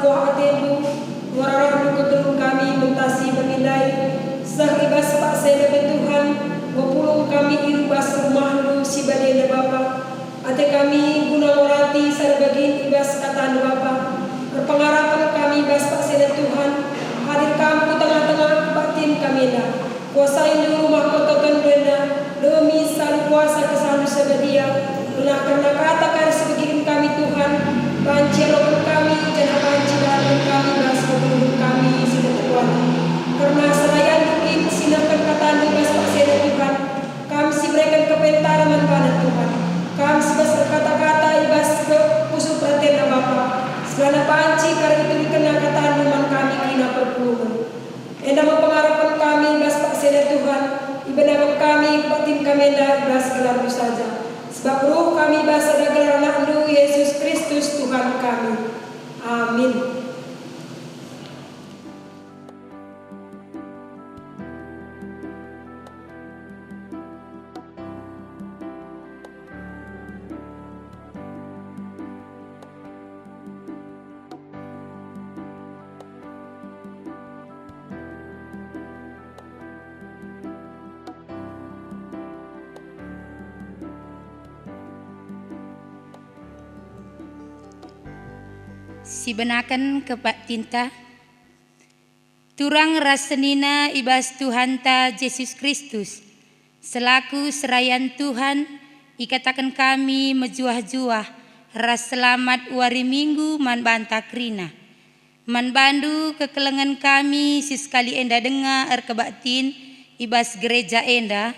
buah atendu wararanu kegelung kami mentasi menilai sah ibas pak saya Tuhan wapulung kami irubas rumah lu si badena Bapa ate kami guna morati sarbagin ibas kata Bapa berpengarapan kami ibas pak saya Tuhan hadir kamu tengah-tengah batin kami dah kuasain di rumah kotokan benda demi sal kuasa kesalu sebadia benar karena katakan sebagian kami Tuhan banci rokan kami jangan banci dalam kami bas kebunuh kami sudah terkuat karena selayan mungkin sinarkan kata bas pak saya Tuhan kami si berikan kepentaran manfaat Tuhan kami si besar kata-kata ibas ke usul perhatian Bapa segala banci karena itu dikenal kata man kami kina perpuluhan enda mempengaruhi kami ibas pak saya Tuhan ibenarkan kami batin kami dah ibas gelar saja sebab roh kami ibas ada gelar anak lu Yesus Kristus Tuhan kami amin. Sibenakan kepak tinta turang rasenina ibas Tuhan ta Yesus Kristus selaku serayan Tuhan ikatakan kami mejuah-juah ras selamat wari minggu man bantak rina man bandu kekelengan kami siskali enda denga kebatin ibas gereja enda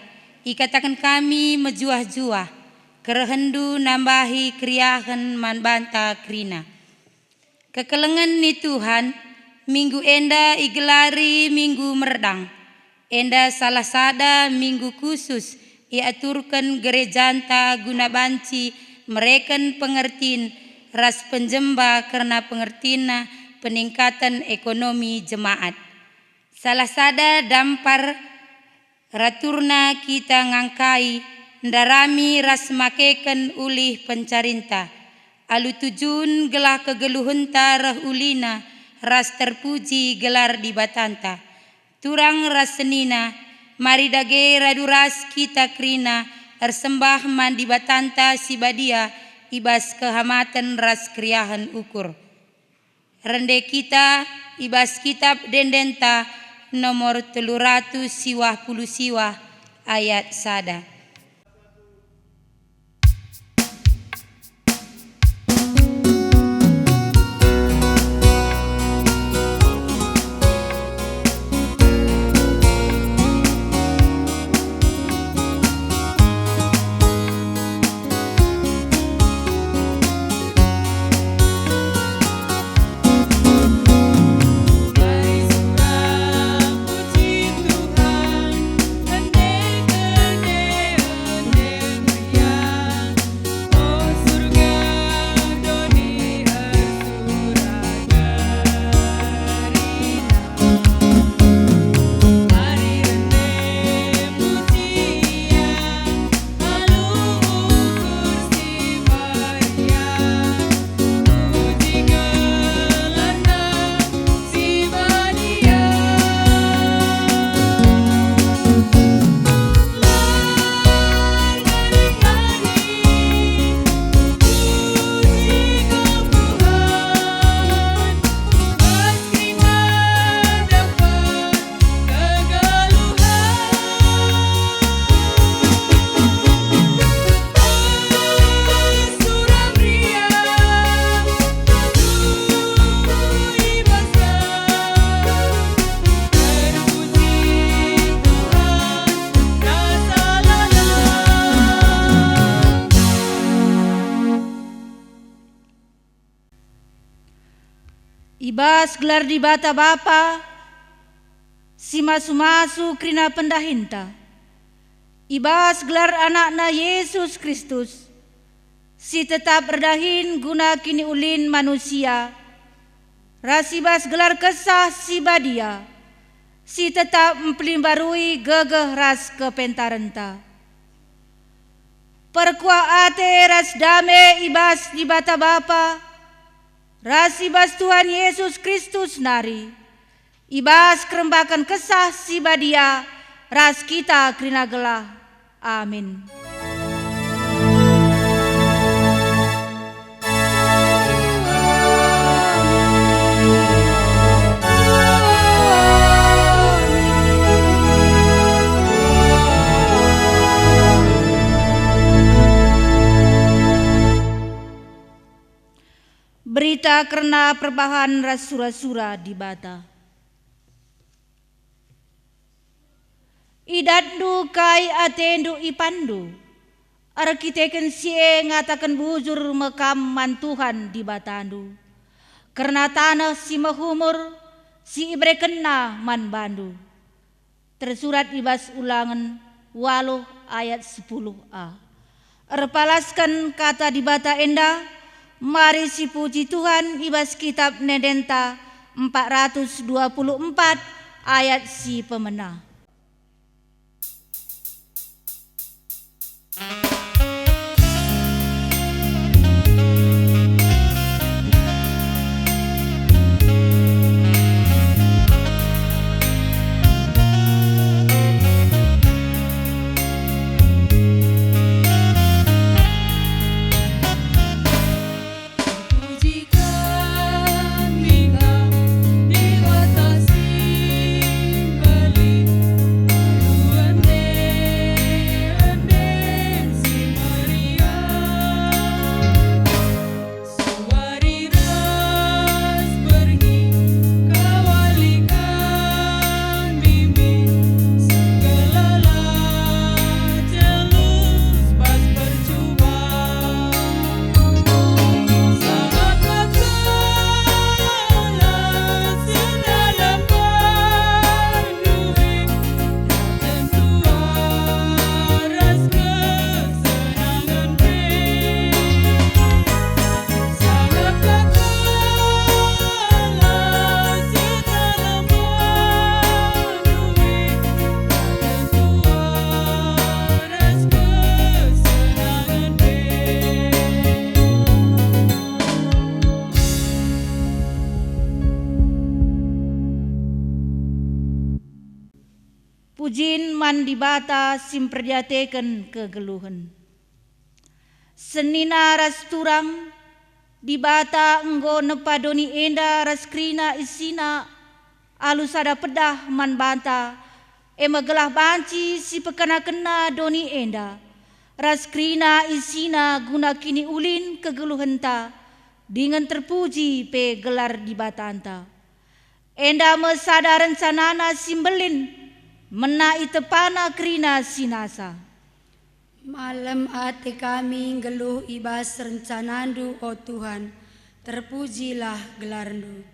ikatakan kami mejuah-juah kerehendu nambahi kriahan man bantak rina kekelengan ni Tuhan, minggu enda igelari minggu merdang. Enda salah sada minggu khusus iaturkan gerejanta guna banci mereken pengertin ras penjemba karena pengertina peningkatan ekonomi jemaat. Salah sada dampar raturna kita ngangkai ndarami ras makeken ulih pencarinta. Alu tujun gelah kegeluhun tarah ulina ras terpuji gelar di batanta turang ras senina mari dage raduras kita krina ersembah man di batanta si badia ibas kehamatan ras kriahan ukur rende kita ibas kitab dendenta nomor 300 siwah puluh siwah ayat sada. Ibas gelar di bata Bapa, si masu-masu krina pendahinta. Ibas gelar anakna Yesus Kristus, si tetap berdahin guna kini ulin manusia. Rasibas gelar kesah si badia, si tetap mempelimbarui gegeh ras kepentarenta. Perkuah ate ras dame ibas di bata Bapa, ras ibas Tuhan Yesus Kristus nari, ibas kerembakan kesah si badia, ras kita krina gelah. Amin. Berita karena perbahan ras sura-sura di bata. Idatdu kai atendu ipandu, arkiteken sie ngatakan bujur mekam mantuhan di batandu. Karena tanah si mahumur, si ibre kena man bandu. Tersurat ibas ulangan waluh ayat 10a. Erpalaskan kata di bata enda, mari si puji Tuhan ibas kitab Nedenta 424 ayat si pemena. Pujin man di bata simperjateken kegeluhan. Senina ras turang di bata enggo nepadoni enda ras krina isina alusada pedah man banta gelah banci si pekena-kena doni enda ras krina isina guna kini ulin kegeluhenta dengan terpuji pe gelar di batanta. Enda mesada rencanana simbelin mena itepana krina sinasa. Malam ate kami geluh ibas rencanandu o Tuhan, terpujilah gelarndu.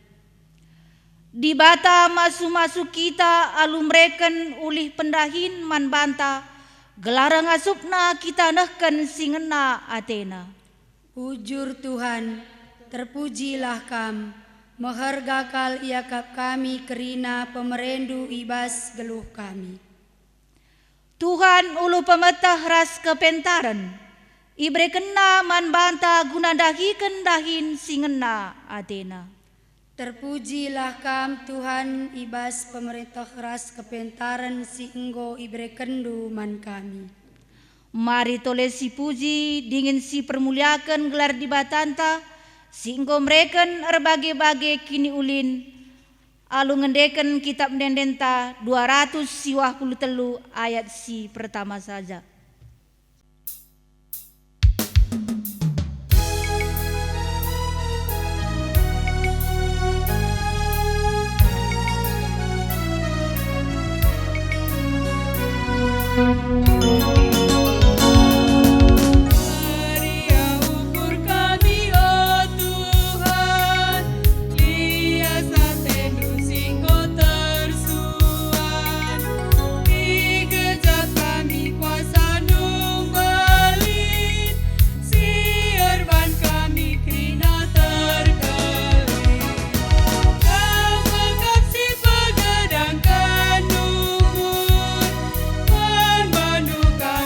Di bata masu-masu kita alumreken ulih pendahin man banta, gelarang asupna kita nehken singena atena. Ujur Tuhan, terpujilah kam, mehargakal iakap kami kerina pemerendu ibas geluh kami. Tuhan ulu pemetah ras kepentaran, ibre kena man banta guna dahi kendahin singena atena. Terpujilah kam Tuhan ibas pemerintah ras kepentaran si enggo ibre kendu man kami. Mari tole si puji dingin si permuliakan gelar di batanta, si enggo mereken erbage-bage kini ulin, alu ngendeken kitab Nedenta 223 ayat si pertama saja. Manuka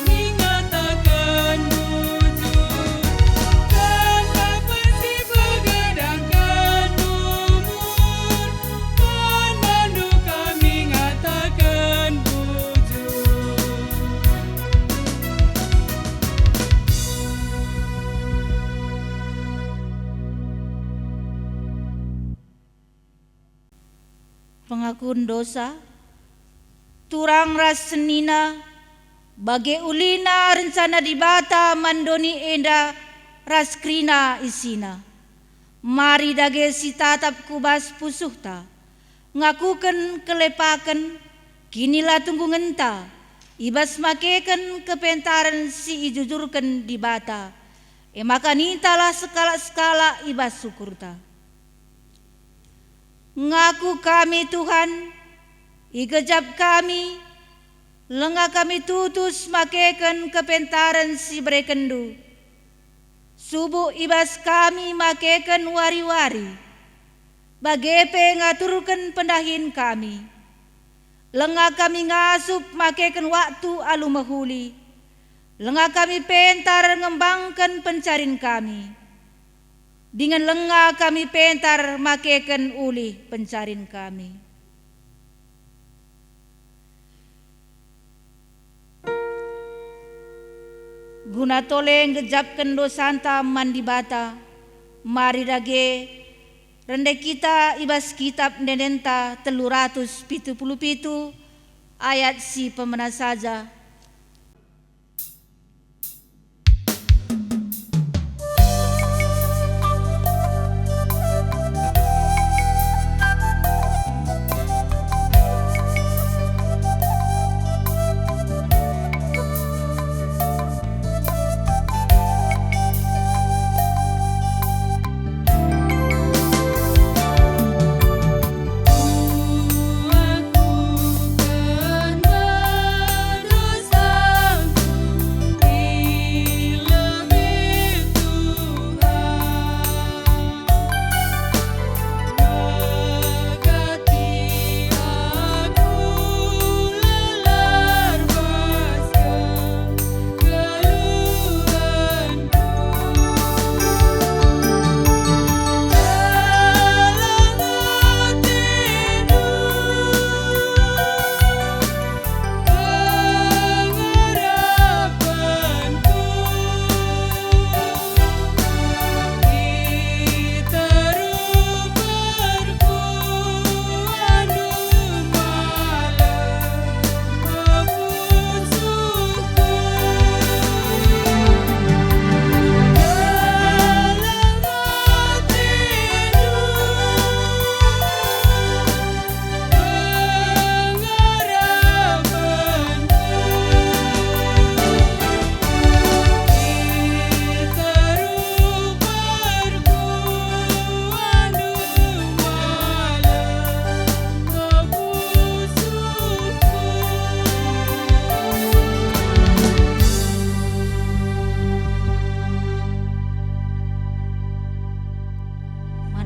ngakun dosa, turang ras senina, bage ulina rencana dibata mandoni enda ras krina isina. Mari dage si tatap kubas pusuhta, ngakuken kelepaken, kinilah tunggu ngenta, ibas makeken kepentaran si ijujurken dibata, maka nintalah skala-skala ibas syukurta. Ngaku kami Tuhan, igejap kami, lengah kami tutus makeken kepentaran si berekendu. Subuh ibas kami makeken wari-wari, bagepe ngaturkan pendahin kami. Lengah kami ngasup makeken waktu alu mahuli, lengah kami pentar ngembangkan pencarin kami. Dengan lengah kami pentar makeken uli pencarin kami. Guna toleng gejapkan dosanta mandibata, mari dage rendek kita ibas kitab nenenta 377 ayat si pemena saja.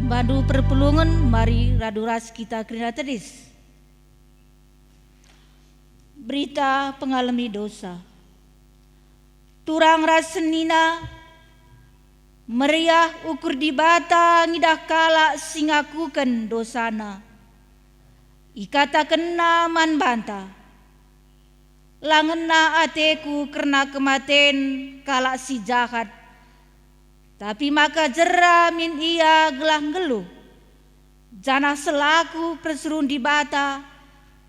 Badu perpulungan mari raduras kita kerina tedis. Berita pengalami dosa. Turang ras senina meriah ukur dibata ngidah kala singakuken dosana. Ikata kena man banta. Langena ateku karena kematen kala si jahat. Tapi maka jera min ia gelah ngeluh. Jana selaku perserun di bata,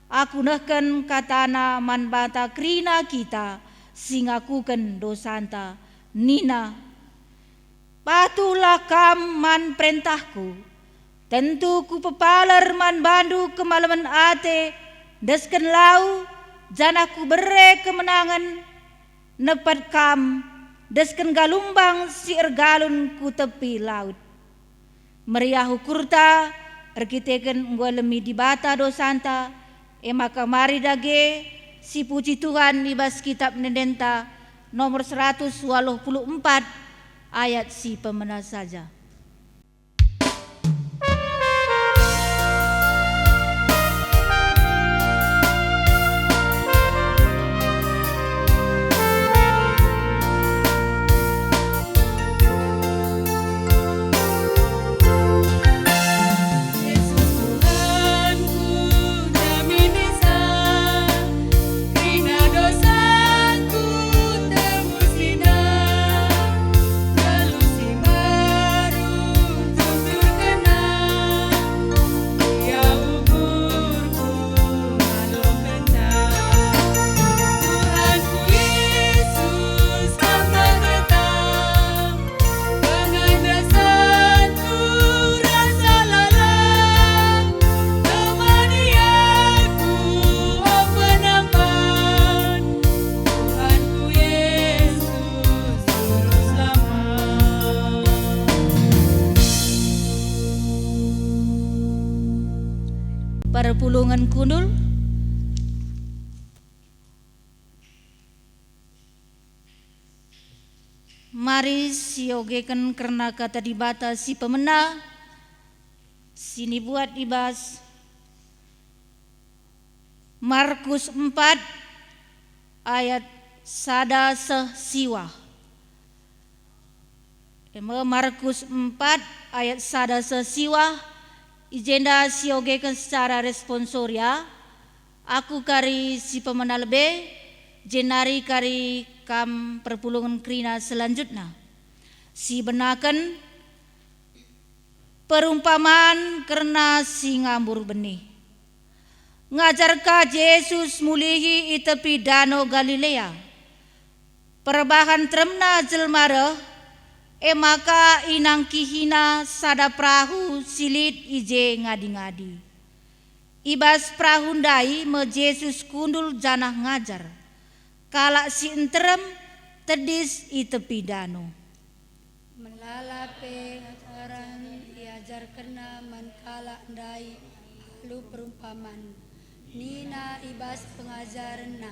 aku nehken katana man bata krina kita, singakuken dosanta, nina. Patulah kam man perintahku, tentu ku pepaler man bandu kemalaman ate, desken lau, jana ku bere kemenangan, nepat kam, desken galumbang si ergalun ku tepi laut. Meriah hukurta erkiteken ngolemi di bata dosanta, maka mari dage si puji Tuhan ibas kitab Nedenta nomor 184 ayat si pemena saja. Dosaku tembus lidah, lalu si perpulungan kundul. Mari siogekan karena kata dibata si pemena, sini buat ibas. Markus 4 ayat sada sesiwa. Markus 4 ayat sada sesiwa. Ijenda siogekan secara responsoria. Aku kari si pemena lebe, jenari kari kam perpulungan krina selanjutnya. Si benakan perumpamaan karena si ngambur benih. Ngajarkah Yesus mulihi i tepi danau Galilea. Perbahan tremna jelmare, maka inangkihina sada perahu silit ije ngadi-ngadi. Ibas perahu ndai me Yesus kundul janah ngajar. Kalak si enterem tedis i tepi danau. Melalape ajaran iajar kena man kalak ndai halu perumpamaan. Nina ibas pengajaranna.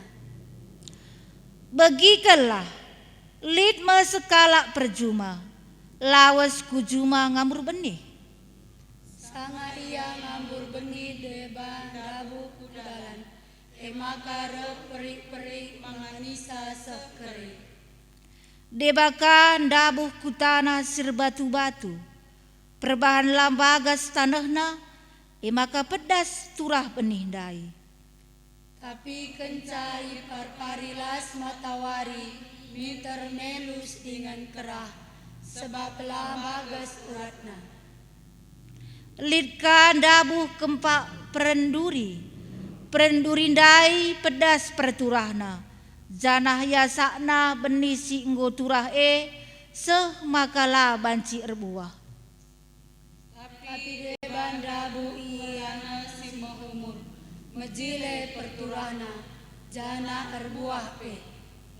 Begikalah litme sekalak perjuma, lawas kujuma ngambur benih. Sanga ia ngambur benih deba dabu kudalan. Emakare peri-peri manganisa sekeri. Debaka ndabuh kutana sir batu-batu. Perbahan lambagas tanahna, maka pedas turah benih dai. Tapi kencai parparilas matawari, miter melus dengan kerah, sebab lambagas uratna. Litka ndabuh kempak perenduri. Perendurindai pedas perturahna. Janah yasakna benih si enggo turah seh makala banci erbuah. Tapi deban dabu iana si mahumur. Mejile perturahna. Jana erbuah pe.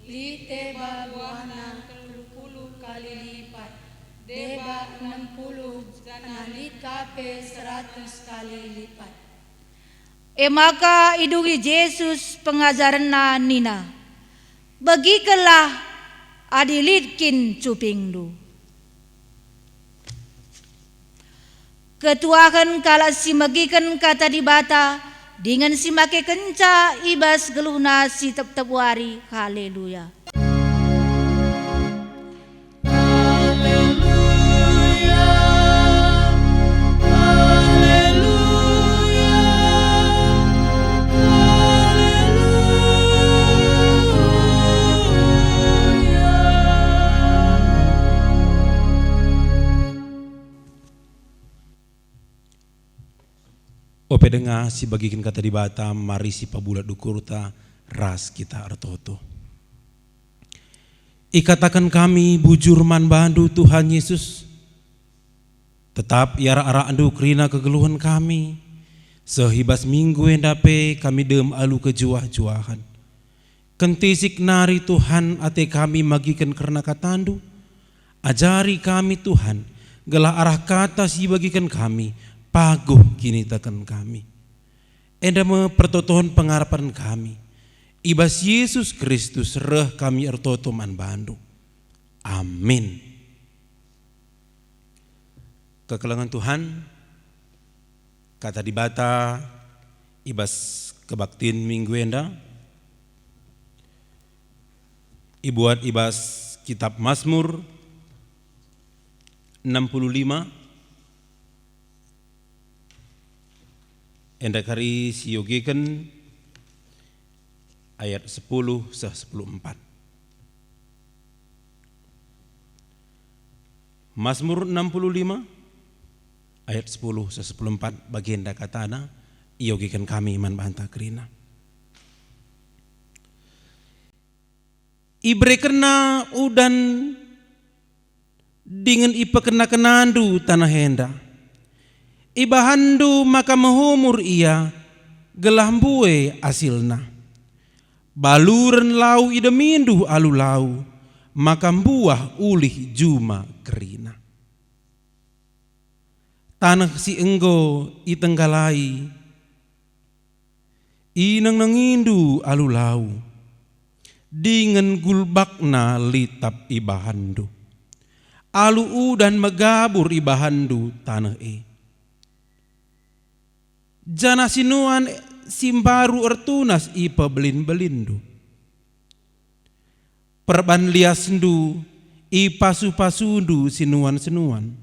Liteba buahna 30 kali lipat. Deba 60 jana likape 100 kali lipat. Maka idungi Yesus pengajaranna nina. Begikalah adilitkin cupingdu. Ketuakan kala si magikan kata dibata dengan si make kenca ibas geluhna si tep-tep wari. Haleluya. Ope dengar si bagikan kata di Batam, mari si pabulat dukurta ras kita artoto. Ikatakan kami bujur man bandu Tuhan Yesus. Tetap iara ara andu kerina kegeluhan kami. Sehibas minggu endape kami dem alu kejuah-juahan. Kentisik nari Tuhan ate kami magikan karena katandu. Ajari kami Tuhan, gelah arah kata si bagikan kami. Paguh kini tekan kami. Enda me pertotohan pengharapan kami. Ibas Yesus Kristus reh kami ertoto man bandu. Amin. Kekelangan Tuhan, kata dibata ibas kebaktin minggu enda. Ibuat ibas kitab Mazmur 65. Enda kari siyogekan ayat 10:10-4. Mazmur 65 ayat 10-10-4 bagian katana iyogekan kami man banta kerina. Ibre kena udan dengan ipa kena kenandu tanah henda. Ibahandu maka menghumur ia gelambue asilna. Baluren lau ida mindu alu lau maka buah ulih juma kerina. Tanah si enggo itenggalai inang nangindu alulau, dengan gulbakna litap ibahandu, alu udan megabur ibahandu tanah jana sinuan simbaru ertunas ipa belin-belindu, perban liasndu ipasu-pasundu sinuan-sinuan,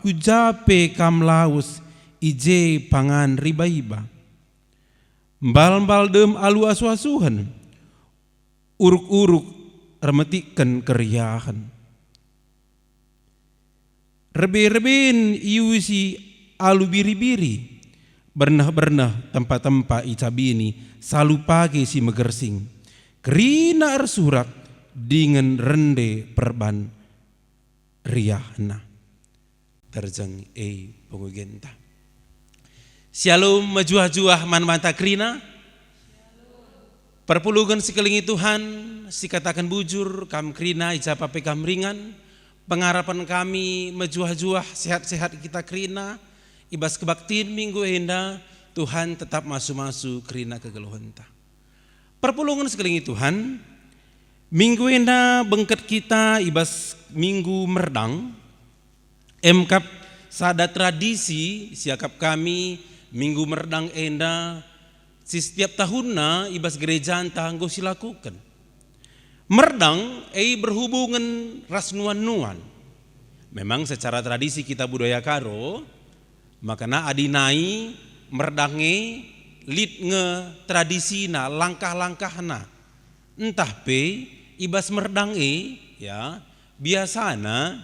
kujape kam laus ije pangan riba-iba, mbal-mbal dem alu asu-asuhan, uruk-uruk remetikan keriahan, rebe-rebin iusi alu biri-biri, bernah-bernah tempat-tempat icabini salu pagi si megersing, kerina ersurak dengan rende perban riahna terjeng pengugenta. Shalom majuah-juah man-manta krina. Perpuluhan sekelingi Tuhan, si katakan bujur, kam krina ijapa pekam ringan, pengharapan kami majuah-juah sehat-sehat kita krina, ibas kebaktiin minggu enda, Tuhan tetap masuk-masuk krina kegeluhanta. Perpuluhan sekelingi Tuhan, minggu enda bengket kita ibas minggu merdang, emkap sada tradisi siakap kami minggu merdang enda, si setiap tahunna ibas gereja tanggo silakukan. Merdang berhubungan ras nuan-nuan. Memang secara tradisi kita budaya Karo, makana adinai merdange lid nge tradisina langkah-langkahna. Entah pe ibas merdange ya biasana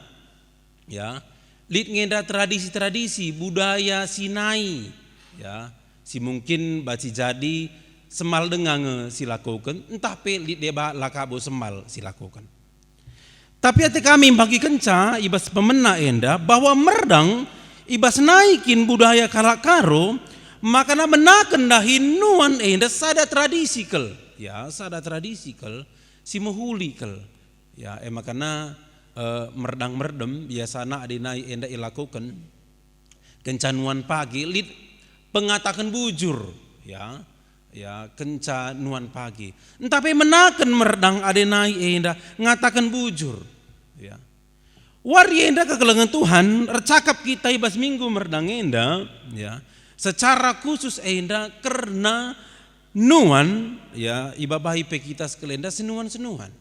ya lid ngeda tradisi-tradisi budaya Sinai ya. Si mungkin baci jadi semal dengan silakukan, entah pelit deba lakabo semal silakukan. Tapi hati kami bagi kenca ibas pemena enda bahwa merdang ibas naikin budaya kalakaro, makana menaken dahin nuan enda sada tradisikal, ya sada tradisikal si mehulikal, ya makana merdang merdem biasana adinai enda ilakukan kencanuan pagi lid pengatakan bujur ya kenca nuan pagi tapi menaken merdang adenai enda ngatakan bujur ya wari enda kekelengan Tuhan recakap kita ibas minggu merdang enda ya secara khusus enda karena nuan ya ibabahi pe kita sekelenda senuan-senuan.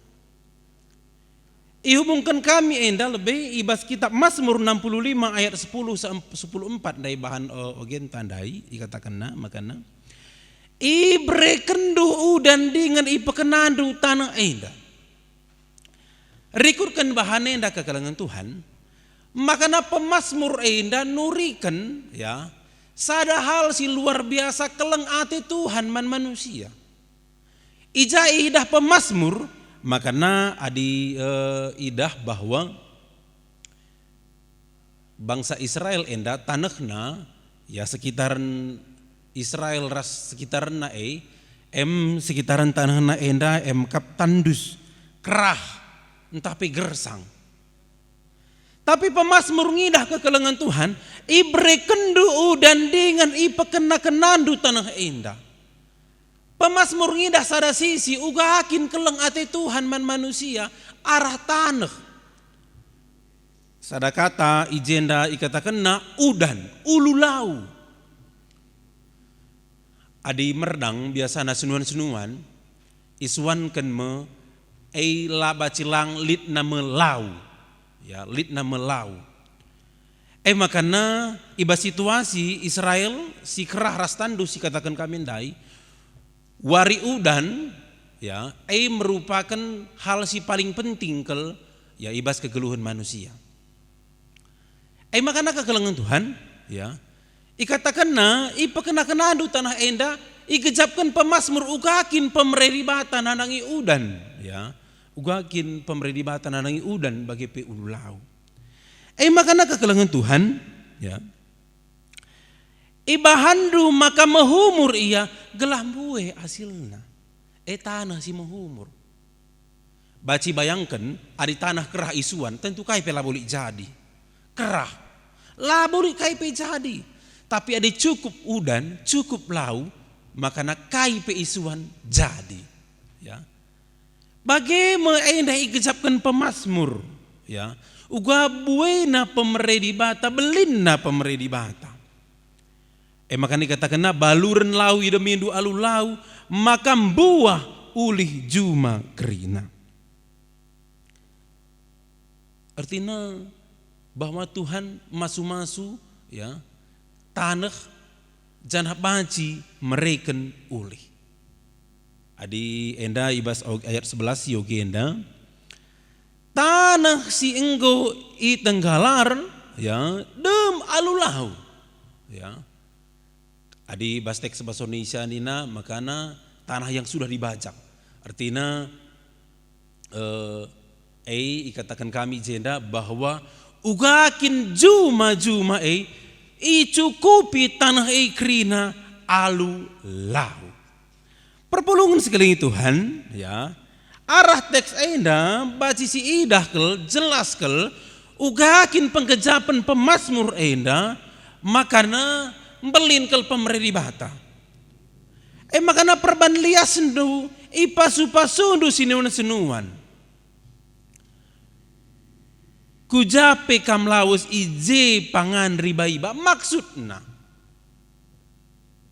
Ihubungkan kami enda lebih ibas kitab Mazmur 65 ayat 10-14 dari bahan ogen tandai dikatakan makana ibre kendu udan dengan ipekenandu tanah enda. Rikurkan bahan enda ke kalangan Tuhan, makana pemazmur enda nurikan ya sada hal si luar biasa keleng ate Tuhan man manusia. Ija idah pemazmur makana adi idah bahwa bangsa Israel enda tanahna ya sekitaran Israel ras sekitaran sekitaran tanahna enda kap tandus kerah entah pe gersang. Tapi pemazmur ngidah ke kelengan Tuhan ibre kendu dan dengan ipekena kenandu tanah enda. Pemazmur ngidah sada sisi uga akin keleng ate Tuhan man manusia arah tanah. Sada kata ijenda ikatakanna udan ululau. Adi merdang biasana senuan-senuan iswan ken me laba cilang litna melau. Ya litna melau. Makana iba situasi Israel si kerah rastandu si katakan kami ndai wari udan ya merupakan hal si paling penting kel ya ibas kegeluhan manusia. Makana kekelengan Tuhan ya ikatakanna ipekenandu tanah enda igejapkan pemazmur ugakin pemeribatan anangi udan ya ugakin pemeribatan anangi udan bagi pe ululau. Makana kekelengan Tuhan ya ibahandu maka mehumur ia gelambue hasilna tanah si mehumur. Baci bayangkan ada tanah kerah isuan tentu kai pe labuli jadi kerah labuli kai pe jadi Tapi ada cukup udan, cukup lau, makana kai pe isuan jadi. Ya. Bagaimana enda ikejapkan pemazmur, ya. Uga buena pemeredi bata, belinna pemeredi bata. Makanya dikatakan baluren lau ida mindu alu lau, maka buah ulih juma kerina. Artinya bahwa Tuhan masu-masu, ya, tanah janah banci mereken ulih. Adi enda ibas ayat 11 yogi enda tanah si enggo i tenggalaran, ya, dem alulau, ya. Adi bas teks bahasa Indonesia nina makana tanah yang sudah dibajak. Artinya ikatakan kami jenda bahwa ugakin juma i cukupi tanah krina alu lau. Perpulungan sekali Tuhan, ya. Arah teks enda baci si idah kel jelas kel ugakin pengkejapan pemazmur enda makana belin kel pemeredi bata. Makana perban lias sendu ipasu-pasundu sinuan-senuan. Kujape kam lawus ije pangan ribaiba maksudna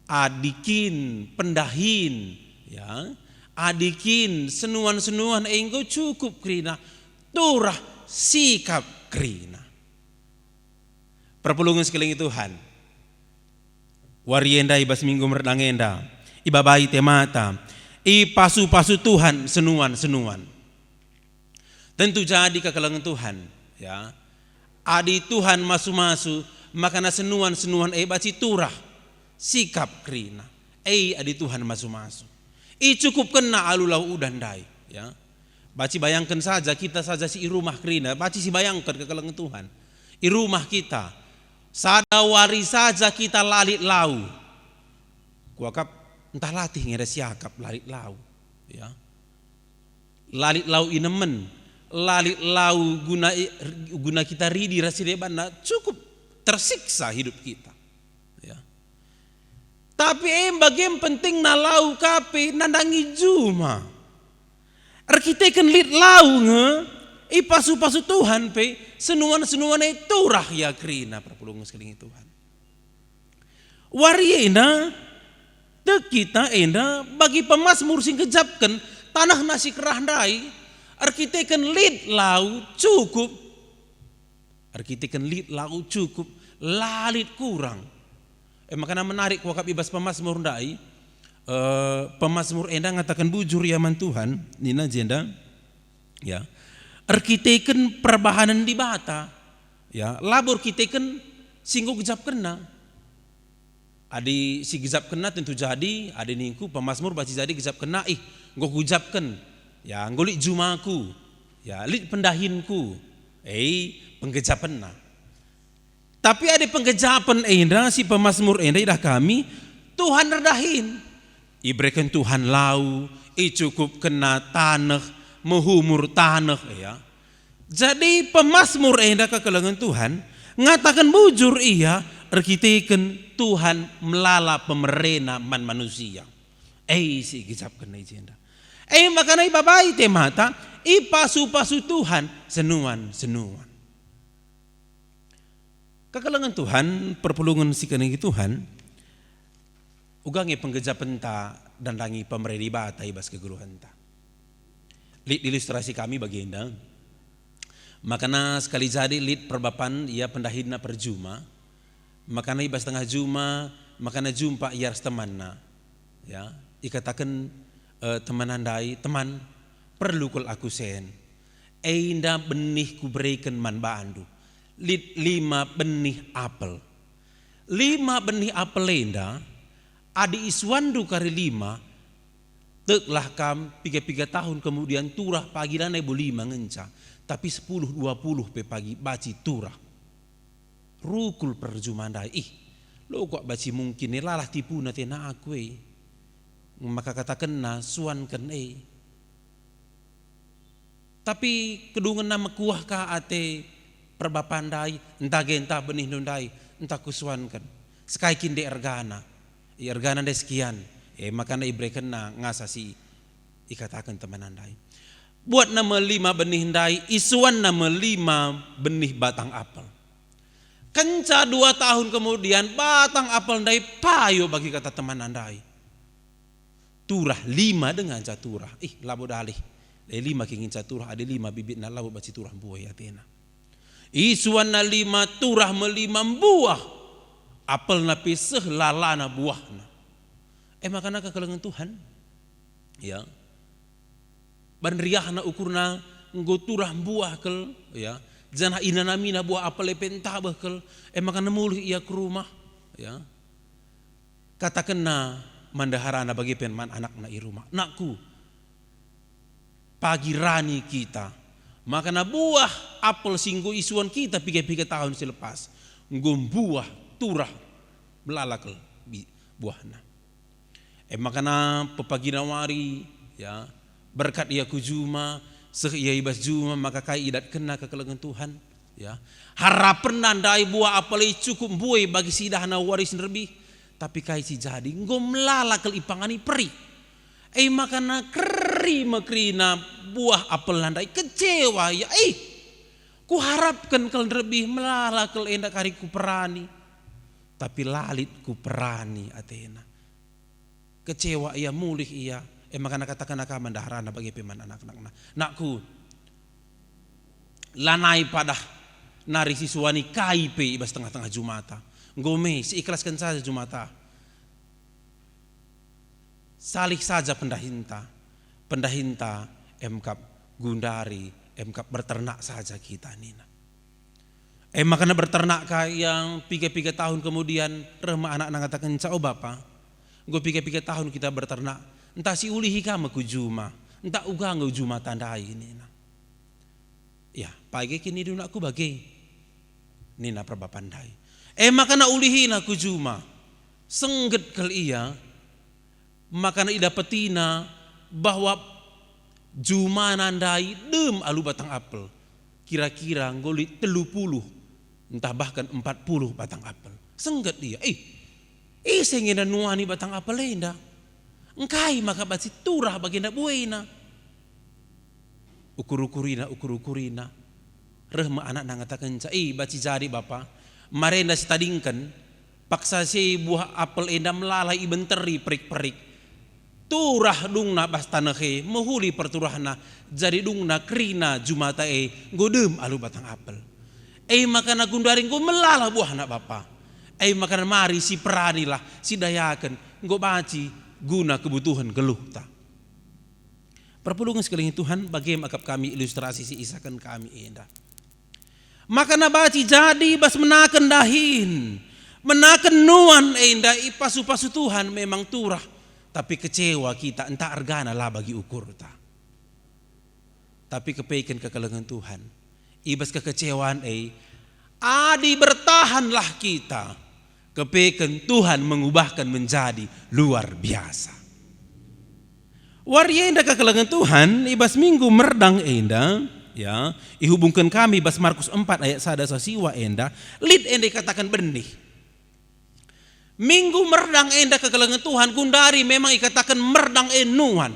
adikin pendahin, ya, adikin senuan-senuan enggo cukup krina turah sikap krina. Perpulungan sekeliling Tuhan. Warienda ibas minggu merdangenda, ibabai temata, pasu-pasu Tuhan senuan-senuan. Tentu jadi kekalangan Tuhan, ya. Adi Tuhan masu-masu, makana senuan-senuan baci turah sikap krina. Adi Tuhan masu-masu. Cukup kena alulau udan dai, ya. Baci bayangkan saja kita saja si rumah krina, baci si bayangkan kekalangan Tuhan. I rumah kita sadawari saja kita lalit lau. Kuakap entah latih ngere siakap lalit lau, ya. Lalit lau inemen, lalit lau guna kita ridi rasideban cukup tersiksa hidup kita. Tapi bagian penting na lau kape nandangi juma. Arkiteken lit lau nge, pasu-pasu Tuhan pe senuan-senuan turah ya krina perpulungan sekeliling Tuhan. Wariena te kita enda bagi pemazmur sing kejapkan tanah nasi kerandai arkiteken lit lau cukup. Arkiteken lit lau cukup lalit kurang. Makanya menarik wakap ibas pemazmur ndai, pemazmur enda ngatakan bujur yaman Tuhan, nina jenda, ya, arkiteken perbahanan di bata, ya, labor kiteken singgo gejap kena, adi si gejap kena tentu jadi, adi ningku pemazmur baci jadi gejap kena, nggo gujapken, ya, ngolik jumaku, ya, lit pendahinku, penggejapan na. Tapi ada penggejapan enda si pemazmur enda idah kami Tuhan redahin. Iberikan Tuhan lau, cukup kena tanah, menghumur tanah, ya. Jadi pemazmur enda kekalangan Tuhan ngatakan bujur iya arkiteken Tuhan melala pemerena man manusia. Si gejap kena ijenda. Makanya ibabai temata pasu-pasu Tuhan senuan-senuan. Kekalangan Tuhan, perpulungan si kenegi Tuhan, ugangi penggejapan ta dan langi pemeredi bata ibas kegeluhan ta. Lit ilustrasi kami baginda, makana sekali jadi lit perbapan ia pendahina perjuma, makana ibas tengah juma, makana jumpa ia temanna, ya, ikatakan teman andai, teman perlu kul aku sen, enda benih ku berikan man bandu. Lit 5 benih apel. 5 benih apel enda adi iswandu kari 5 teklah kam 3 tahun kemudian turah pagi dan ibu 5 ngenca. Tapi 10-20 pe pagi baci turah. Rukul perjumandai. Lo kok baci mungkin lalah tipu na tena aku maka katakan na suan ken Tapi kedungan nama kuah ka ate perbapandai entah gentah benih nundai entah kusuankan Sekaikin de ergana. Ergana de sekian. Makana ibreken na ngasasi ikatakan teman andai. Buat nama 5 benih ndai, isuan nama 5 benih batang apel. Kenca 2 tahun kemudian batang apel ndai payo bagi kata teman andai. Turah 5 dengan caturah. Labo dalih. 5 kingin caturah, ada 5 bibit na labo baci turah buah atena. Isuan na 5 turah 5 buah. Apel na piseh lalana buahna. Makana kekelengan Tuhan. Ya. Ban riahna ukurna nggo turah buah kel, ya. Janah inanamina buah apel pentabeh kel. Makana mulih ia ke rumah, ya. Katakenna mandaharana bagi penman anak na i rumah. Nakku, pagi rani kita, makana buah apel singgo isuan kita 3 tahun selepas. Nggo buah turah belalakel buahna. Makana pepagina wari, ya, berkat ia kujuma, ia ibas juma, maka kai idat kena kekelengan Tuhan, ya. Harapan nandai buah apel cukup buai bagi sidahna waris lebih, tapi kai si jadi ngom lala kel ipangani peri. Makana keri makrina buah apel nandai kecewa ya. Ku harapkan kel lebih melala kel endak hari ku perani, tapi lalit ku perani atena. Kecewa ia mulih ia. Makana katakan akaman daharana bagi peman anak-anak. Nakku, lanai padah nari siswani kaipe ibas tengah-tengah Jumata. Ngome seikhlaskan saja Jumata. Salih saja pendahinta. Pendahinta emkap gundari, emkap berternak saja kita nina. Makana berternak yang 3 tahun kemudian remah anak ngatakan cau bapa. Gue 3 tahun kita berternak, entah si ulihi kama ku juma, entah uga ngau juma tandai ini. Ya, pagi kini dulu aku bagi, nina perbapandai. Makana ulihi na ku juma, sengget kel iya, makana ida petina bahwa juma nandai dem alu batang apel, kira-kira ngolit 30, entah bahkan 40 batang apel, sengget dia. Sengena nuani batang apel enda. Engkai maka basi turah baginda buena. Ukur-ukurina. Rehma anak nangatakan baci jadi bapa. Marenda setadingkan. Paksa si buah apel enda melalai ibenteri perik-perik. Turah dungna bas tanahe. Mohuli perturahna. Jadi dungna krina jumata godem alu batang apel. Maka nagundaring go melala buah anak bapa. Makanan mari si peranilah, si dayakan, nggo baci guna kebutuhan geluh ta. Perpulungan sekalian Tuhan, bagaimana kami ilustrasi si isakan kami enda. Makana baci jadi bas menaken dahin, menaken nuan enda ipasu-pasu Tuhan memang turah, tapi kecewa kita entah argana lah bagi ukur ta. Tapi kepeikan kekelengan Tuhan, ibas kekecewaan adi bertahanlah kita. Kepeken Tuhan mengubahkan menjadi luar biasa. Waria enda kekelengan Tuhan ibas minggu merdang enda, ya, ihubungkan kami bas Markus 4 ayat 1 sasiwa enda, lid enda katakan benih. Minggu merdang enda kekelengan Tuhan gundari memang ikatakan merdang nuan,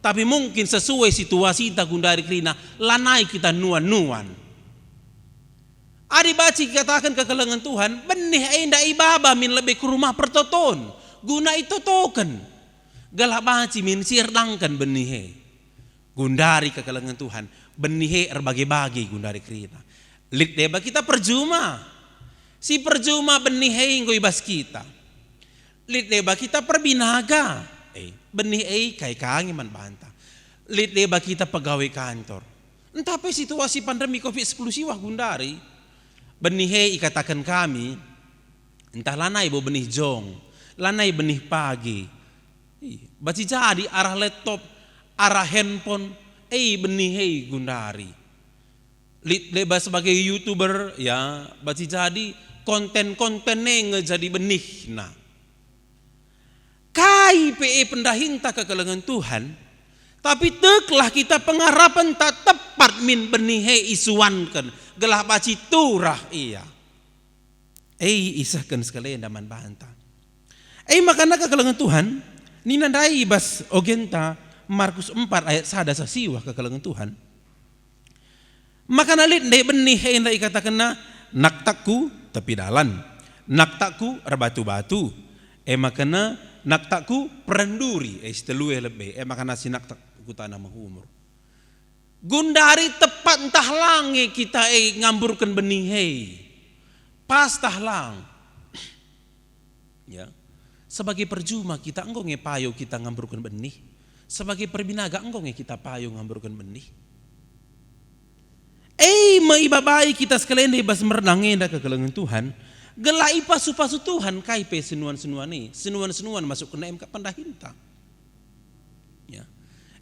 tapi mungkin sesuai situasi kita gundari krina lanai kita nuan. Adi baci katakan kekelengan Tuhan, benih enda ibaba min lebih ke rumah pertoton, guna itu token. Galak baci min sirdangkan benih. Gundari kekelengan Tuhan, benih erbagi-bagi gundari krina. Lid deba kita perjuma. Si perjuma benih nggo ibas kita. Lid deba kita perbinaga. Benih kai kangi man banta. Lid deba kita pegawai kantor. Entah apa situasi pandemi Covid-10 siwah gundari. Benih ikatakan kami, entah lanai bo benih jong, lanai benih pagi. Baci jadi arah laptop, arah handphone, benih gundari. Leba sebagai YouTuber ya, baci jadi konten-kontennya ngejadi benih. Nah, kai pendahinta kekelengan Tuhan, tapi teklah kita pengharapan tak tepat min benih isuankan. Gelah baci turah iya. Isahkan sekalian daman banta. Makana kekalengan Tuhan, ninandai ibas ogenta Markus 4 ayat 1 sasiwah kekalengan Tuhan. Makana lit ndai benih enda ikatakan naktakku tepi dalan, naktakku erbatu-batu. Makana naktakku perenduri istelue lebih. Makana si naktakku tanah mahumur. Gundari tepat entah lange kita ngamburkan benih pas tahlang. Ya. Sebagai perjuma kita engkau payo kita ngamburkan benih. Sebagai perbinaga engkau kita payo ngamburkan benih. Maibabai kita sekalian ibas merenangin kekalengan Tuhan. Gelai pasu-pasu Tuhan kaipe senuan-senuan ni. Senuan-senuan masuk ke naim kapandahinta. Ya.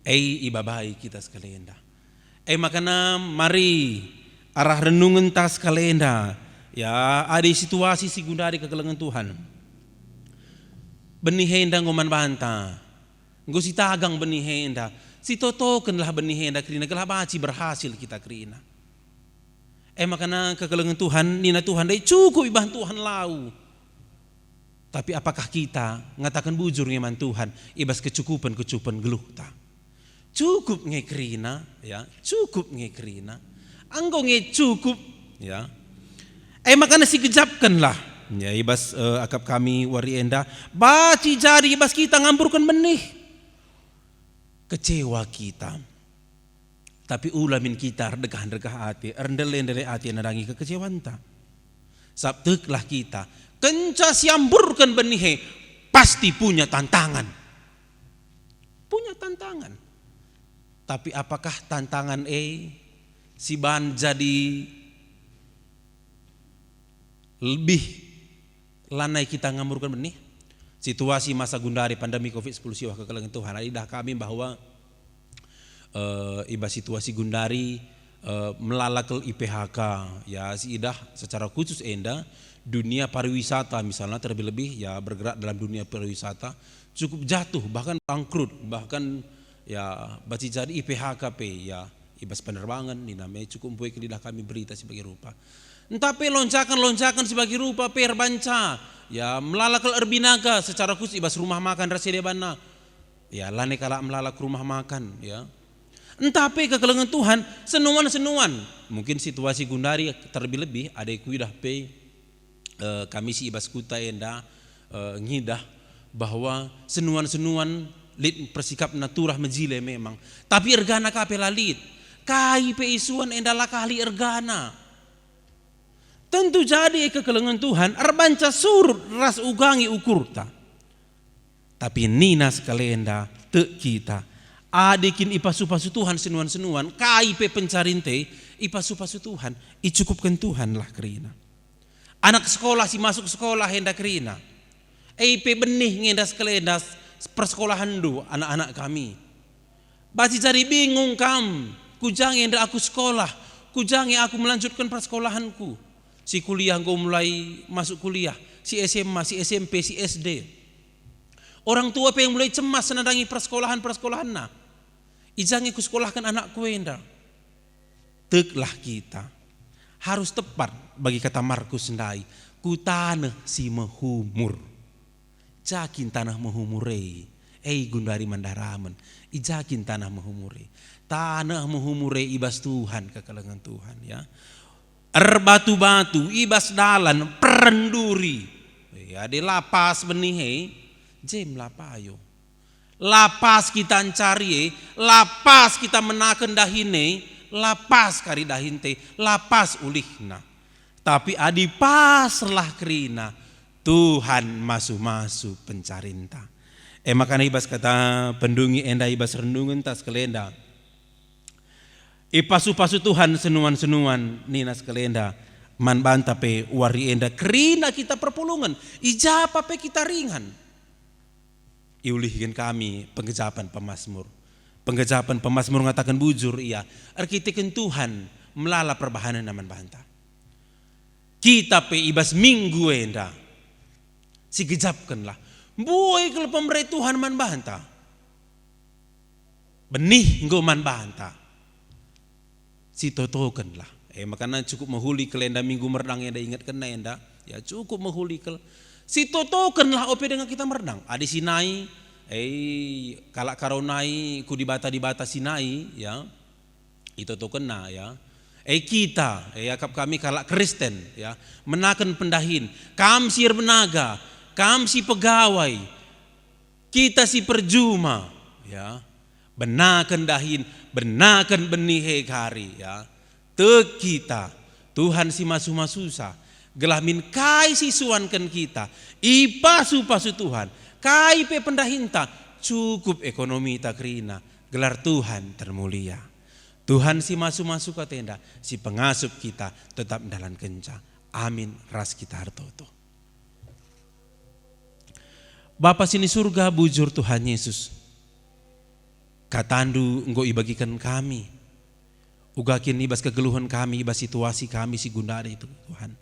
Ibabai kita sekalian dah. Makana mari arah renungan tas kalenda. Ya, ada situasi si gundari kekalengan Tuhan. Benih henda ngoman banta. Nggo si tagang benih henda. Si totokenlah benih henda kerina gelah baci berhasil kita kerina. Makana kekalengan Tuhan, nina Tuhan dai cukup ibah Tuhan lau. Tapi apakah kita ngatakan bujur ngeman Tuhan ibas kecukupan geluh ta? Cukup ngekrina, ya, cukup ngekrina. Anggo cukup, ya. Makana si gejapkanlah, ya, ibas akap kami wari enda, baci jadi ibas kita ngamburkan benih. Kecewa kita. Tapi ulamin kita regah-regah hati, rendele-rendele hati nadangi kekecewaan ta. Sabteklah kita, kenca siamburkan benih, pasti punya tantangan. Punya tantangan. Tapi apakah tantangan si ban jadi lebih lanai kita ngamurkan benih? Situasi masa gundari pandemi COVID-19 siwah kekalengan Tuhan. Dah kami bahwa iba situasi gundari melalakal IPHK, ya si idah secara khusus enda dunia pariwisata misalnya terlebih ya bergerak dalam dunia pariwisata cukup jatuh bahkan bangkrut bahkan ya baci jadi IPHKP ya ibas penerbangan ini namanya cukup mempunyai kelidah kami berita sebagai rupa. Tapi loncakan sebagai rupa perbanca ya melalakal erbinaga secara khusus ibas rumah makan rasidebana ya lane kala melalak rumah makan ya. Tapi kekalengan Tuhan senuan mungkin situasi gundari terlebih ada kuidah kami si ibas kuta enda ngidah bahwa senuan lit persikap naturah menjile memang. Tapi ergana kape lalit. Kai pe isuan endala kali ergana. Tentu jadi kekalengan Tuhan arbanca surut ras ugangi ukurta. Tapi nina sekalenda te kita. Adekin ipasu-pasu Tuhan senuan kai pe pencarinte ipasu-pasu Tuhan icukupkan Tuhan lah kerina. Anak sekolah si masuk sekolah hendak kerina. Pe benih ngenda sekalenda persekolahan do anak-anak kami. Baci cari bingung kam, kujang enda aku sekolah, kujang aku melanjutkan persekolahanku. Si kuliah go mulai masuk kuliah, si SMA, si SMP, si SD. Orang tua pe yang mulai cemas senadangi persekolahan na. Ijangi ku sekolahkan anakku enda. Teklah kita harus tepat bagi kata Markus sendai. Ku tanah si mehumur. Jakin tanah mehumure. Gundari mandaramen. Ijakin tanah mehumure. Tanah mehumure ibas Tuhan kekalengan Tuhan ya. Erbatu-batu ibas dalan perenduri. Ya di lapas benih jem lapayo. Lapas kita cari, lapas kita menaken dahine, lapas kari dahinte, lapas ulihna. Tapi adi paslah kerina Tuhan masuk pencarinta. Makanya ibas kata pendungi enda ibas renungan tas kelenda. Ipasu-pasu Tuhan senuan ninas kelenda man banta pe wari enda kerina kita perpulungan, ijapa pe kita ringan. Iulihkan kami penggejapan pemazmur. Penggejapan pemazmur mengatakan bujur ia. Arkitekan Tuhan melala perbahanan naman banta. Kita pe ibas minggu enda. Si gejapkanlah. Boy kalau pemberi Tuhan man banta. Benih nggo man banta. Si totokanlah. Makanya cukup menghuli kelenda minggu merdang enda ingatkan enda. Ya cukup mehulikal. Si totokenlah ope dengan kita merenang. Adi Sinai, kalak karonai ku di bata Sinai, ya. Itu tokena ya. Kita, akap kami kalak Kristen, ya. Menakan pendahin, kam si benaga, kam si pegawai, kita si perjuma, ya. Benakan dahin, benakan benih hari, ya. Te kita, Tuhan si masu-masusa. Gelah min kai sisuankan kita, pasu Tuhan, kai pe pendahinta, cukup ekonomi takrina, gelar Tuhan termulia. Tuhan si masuk ke tenda, si pengasup kita tetap dalam kencang. Amin, ras kita hartoto. Bapa sini surga bujur Tuhan Yesus, katandu engkau ibagikan kami, ugakin ibas kegeluhan kami, ibas situasi kami si gundada itu Tuhan.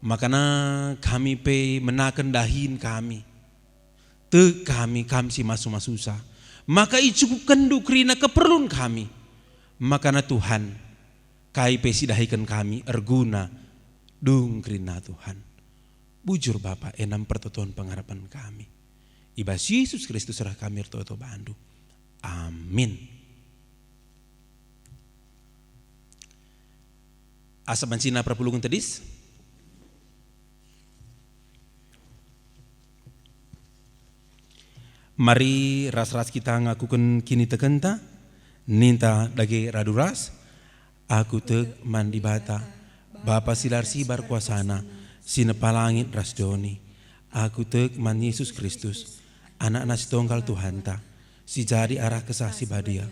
Makana kami pe menakan dahin kami. Te kami si masu-masusa. Maka icukupkan dukrina keperluan kami. Makana Tuhan kai pe sidahikan kami erguna dung krina Tuhan. Bujur Bapa enam pertotoan pengharapan kami. Ibas Yesus Kristus serah kami ertoto bandu. Amin. Asa bancina prapulungan tedis. Mari ras-ras kita ngakukan kini tekenta, ninta dage raduras, aku tek mandi bata, Bapa silar sibar kuasana, sinepalangit ras doni, aku tek man Yesus Kristus, anak nasi tongkal Tuhanta, si jari arah kesah si badia,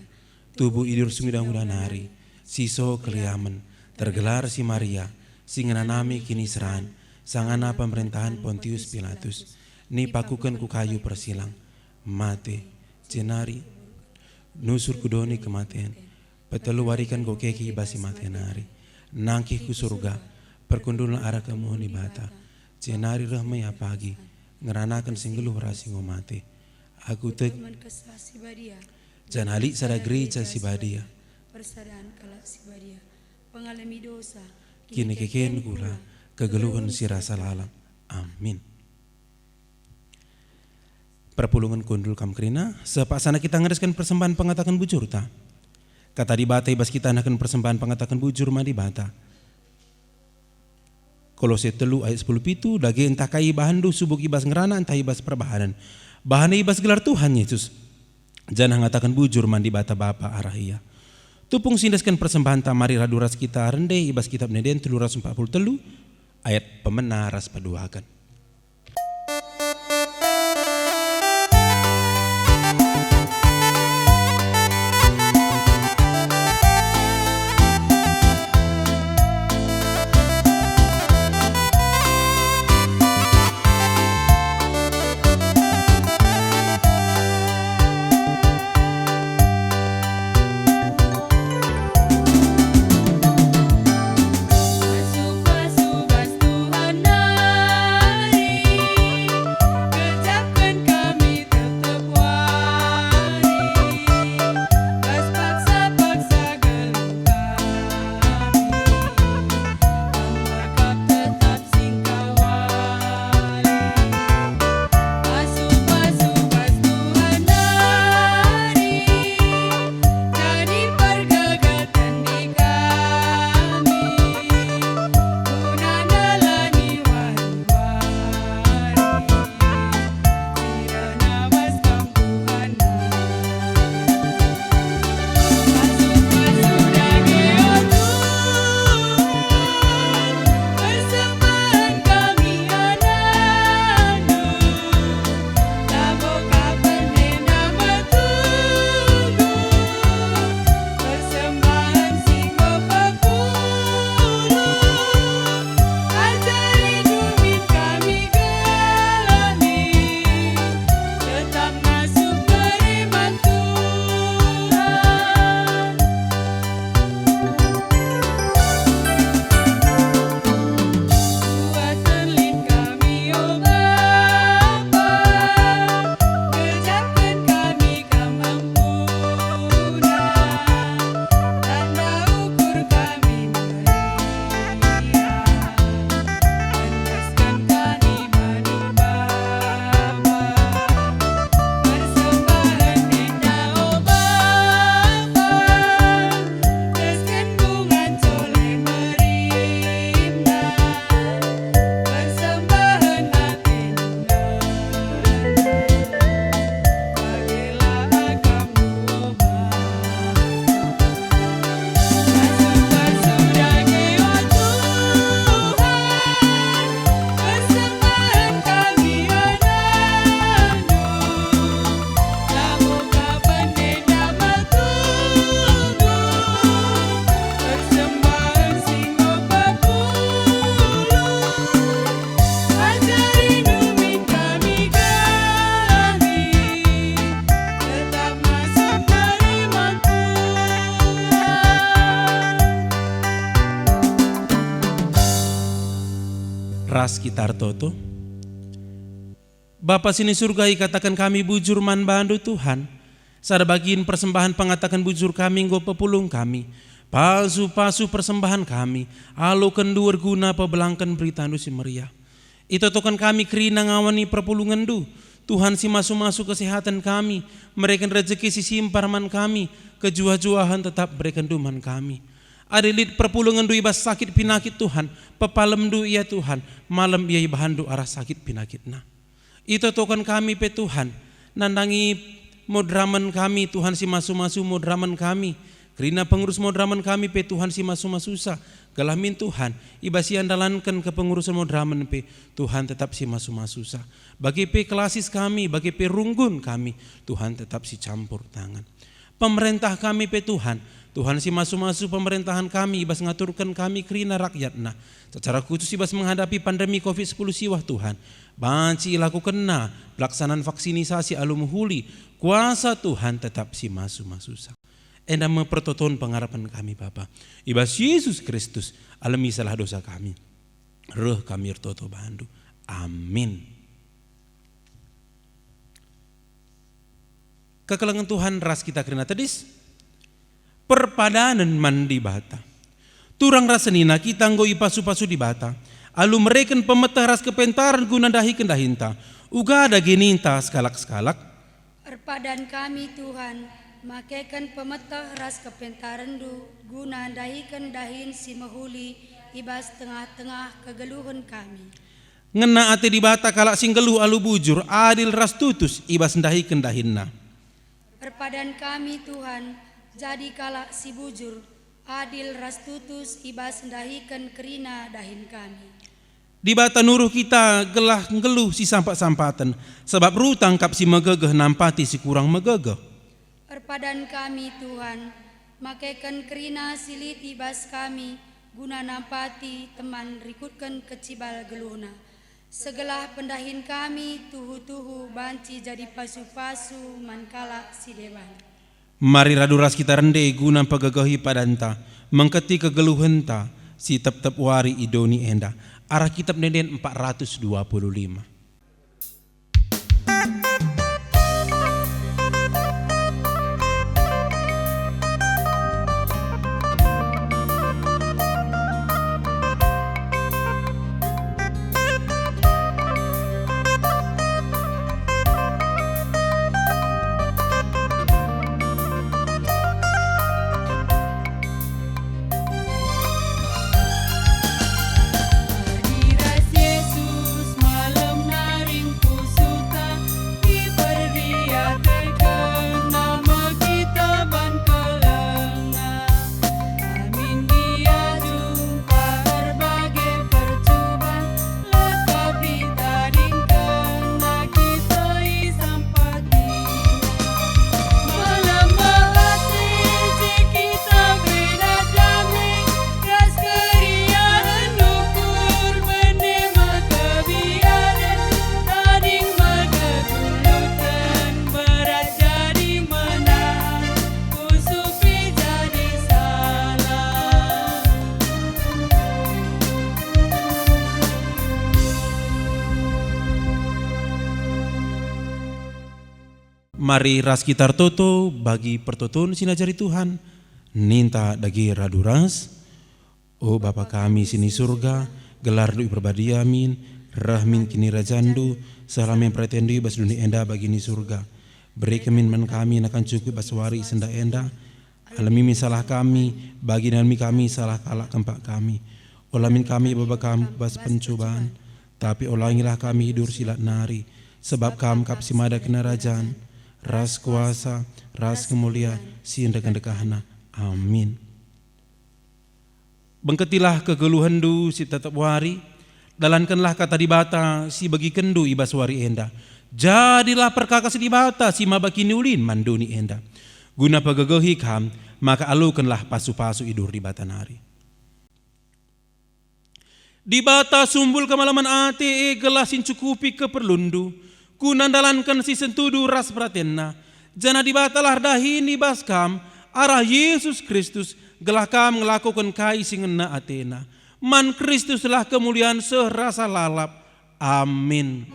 tubuh idur sumidang-udang hari, siso keliaman, tergelar si Maria, si ngenanami kini seran, sangana pemerintahan Pontius Pilatus, ni pakukan ku kayu persilang, mate, jenari, nusur kudoni kematian, petelu warikan go keki basi mateanari, nangkih ku surga, perkundulan arah kemohon bata, jenari rahmaya pagi, ngeranakan singgeluh rasi ngomate, aku tek, janali sada gereja si badia, persadaan kala si badia, pengalami dosa, kini keken gula, kegeluhan si rasa lalang, amin. Perpulungan kundul kam krina, sepaksana kita ngereskan persembahan pengatakan bujur ta. Kata di bata ibas kita anakan persembahan pengatakan bujur mandi bata. Kolose 3 ayat 10 pitu, dage entah kai bahandu subuk ibas ngerana entah ibas perbahanan. Bahan ibas gelar Tuhan Yesus. Jangan ngatakan bujur mandi bata Bapa arah iya. Tupung sindaskan persembahan tamari raduras kita rende ibas kitab neden 343 ayat pemena ras paduakan. Masuk Tuhan ras kitar toto. Bapa sini surga katakan kami bujur man bandu Tuhan. Sada bagian persembahan pengatakan bujur kami nggo pepulung kami. Pasu persembahan kami. Alo kendur guna pebelangkan berita si meriah. Itu tokan kami kerina ngawani perpulungan du. Tuhan si masuk kesehatan kami. Mereka rezeki si simparman kami. Kejuah-juahan tetap berikan duman kami. Adilit perpulungan du ibas sakit pinakit Tuhan. Pepalem du iya Tuhan. Malam iya ibahan du arah sakit pinakit nah. Itu tokan kami pe Tuhan. Nandangi modraman kami Tuhan si masu modraman kami. Kerina pengurus modraman kami pe Tuhan si masu-masusa. Galamin Tuhan, ibasi andalankan ke pengurusan modraman pe Tuhan tetap si masu-masusa. Bagi pe kelasis kami, bagi pe runggun kami, Tuhan tetap si campur tangan. Pemerintah kami pe Tuhan si masu-masu pemerintahan kami ibas ngaturkan kami kerina rakyatna. Secara khusus ibas menghadapi pandemi COVID-10 siwah Tuhan. Banci lakukan pelaksanaan vaksinisasi alumuhuli. Kuasa Tuhan tetap si masu-masusa. Enda mempertoton pengharapan kami Bapa. Ibas Yesus Kristus alami salah dosa kami. Reh kami ertoto bandu. Amin. Kekelangan Tuhan ras kita kerana tadis. Perpadanan mandi bata. Turang rasenina kita nggo ipasu-pasu di bata. Alu mereken pemetah ras kepentaran guna dahi kendahinta. Uga ada geninta skalak-skalak. Perpadan kami Tuhan. Makaikan pemetah ras kepentaran du guna dahikan dahin si mahuli ibas tengah-tengah kegeluhan kami. Ngena ate di bata kalak sing geluh alu bujur adil ras tutus ibas dahikan dahinna. Perpadan kami Tuhan jadi kalak si bujur adil ras tutus ibas dahikan kerina dahin kami. Di bata nuruh kita gelah ngeluh si sampat-sampatan sebab rutang kap si megegeh nampati si kurang megegeh. Perpadan kami Tuhan, makaikan kerina silit ibas kami, guna nampati teman rikutkan kecibal geluna. Segelah pendahin kami, tuhu-tuhu banci jadi pasu-pasu mankala si dewan. Mari raduras kita rende guna pegegahi padanta, mengketi kegeluhenta, si tep-tep wari idoni enda. Arah kitab neden 425. Mari ras kita toto bagi pertoton sinajari Tuhan. Ninta dagi raduras. Oh Bapa kami sini surga, gelar du berbadi amin, rahmin kini rajandu, salamin pretendu bas dunia enda bagi ni surga. Beri kemin man kami akan cukup baswari senda enda. Alami salah kami, bagi nami kami salah kalak kempak kami. Olamin kami bapa kami bas pencobaan, tapi olangilah kami hidur silat nari, sebab kam kap simada kena rajaan. Ras kuasa, ras kemuliaan, sindakan dekahana. Amin. Bengketilah kegeluhan du si tetap wari, dalankanlah kata di bata si bagi kendu ibas wari enda. Jadilah perkakas di bata si mabakini ulin manduni enda. Guna pagagohi kam, maka alukanlah pasu-pasu idur di bata nari. Di bata sumbul kemalaman ate gelasin cukupi keperlundu. Kunandalankan si sentudu ras pratenna. Jana dibatalah dahini baskam arah Yesus Kristus gelah kam ngelakukan kai singenna atena. Man Kristuslah kemuliaan serasa lalap. Amin.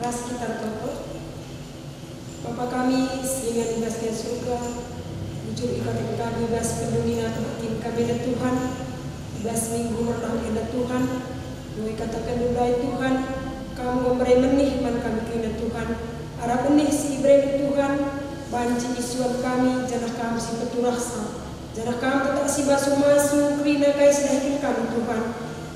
Ras kita berdoa. Bapa kami sehingga di bagian surga, jujur ikat kami bas pendunia tim kami dan Tuhan, bas minggu merang enda Tuhan, dua katakan dulai Tuhan, kamu memberi menih man kami kena Tuhan, arah menih si ibrahim Tuhan, banci isuan kami, janah kami si peturahsa, janah kami tetap si basu-masu, kerina kais dahin kami Tuhan,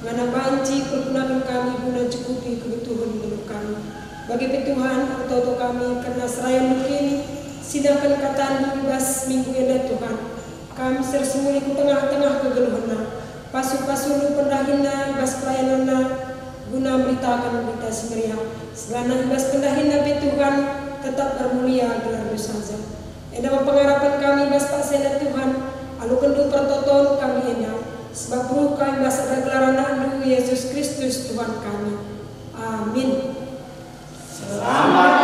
ngana banci pergunakan kami guna cukupi kebutuhan hidup kami. Bagi Tuhan atau kami karena seraya mungkin sidangkan kataan bebas minggu ini Tuhan. Kami sersemuli ke tengah-tengah kegeluhan. Pasu-pasu lu pendahina bebas pelayanana guna beritakan berita semeriah. Segala bebas pendahina Tuhan tetap bermulia gelar saja. Enda pengharapan kami bebas pasena Tuhan. Alu kendu pertoton kami enda. Sebab ruh kami bebas ada gelar anak Yesus Kristus Tuhan kami. Amin. Selamat